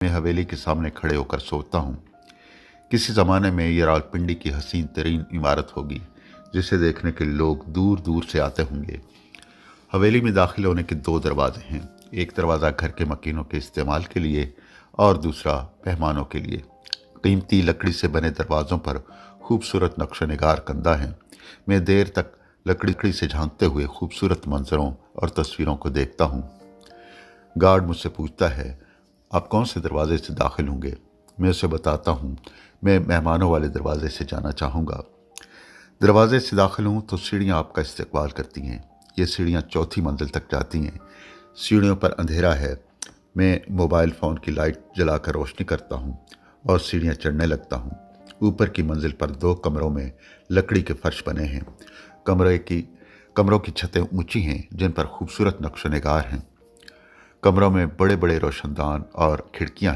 मैं हवेली के सामने खड़े होकर सोचता हूँ। किसी ज़माने में ये रावलपिंडी की हसीन तरीन इमारत होगी जिसे देखने के लोग दूर दूर से आते होंगे। हवेली में दाखिल होने के दो दरवाजे हैं। एक दरवाज़ा घर के मकीनों के इस्तेमाल के लिए और दूसरा मेहमानों के लिए। कीमती लकड़ी से बने दरवाज़ों पर खूबसूरत नक्श निगार कंधा है। मैं देर तक लकड़ी से झांकते हुए खूबसूरत मंजरों और तस्वीरों को देखता हूँ। गार्ड मुझसे पूछता है, आप कौन से दरवाजे से दाखिल होंगे? मैं उसे बताता हूँ, मैं मेहमानों वाले दरवाजे से जाना चाहूँगा। दरवाजे से दाखिल हूँ तो सीढ़ियाँ आपका इस्तकबाल करती हैं। ये सीढ़ियाँ चौथी मंजिल तक जाती हैं। सीढ़ियों पर अंधेरा है। मैं मोबाइल फ़ोन की लाइट जलाकर रोशनी करता हूँ और सीढ़ियाँ चढ़ने लगता हूँ। ऊपर की मंजिल पर दो कमरों में लकड़ी के फर्श बने हैं। कमरों की छतें ऊंची हैं जिन पर खूबसूरत नक्श निगार हैं। कमरों में बड़े बड़े रोशनदान और खिड़कियां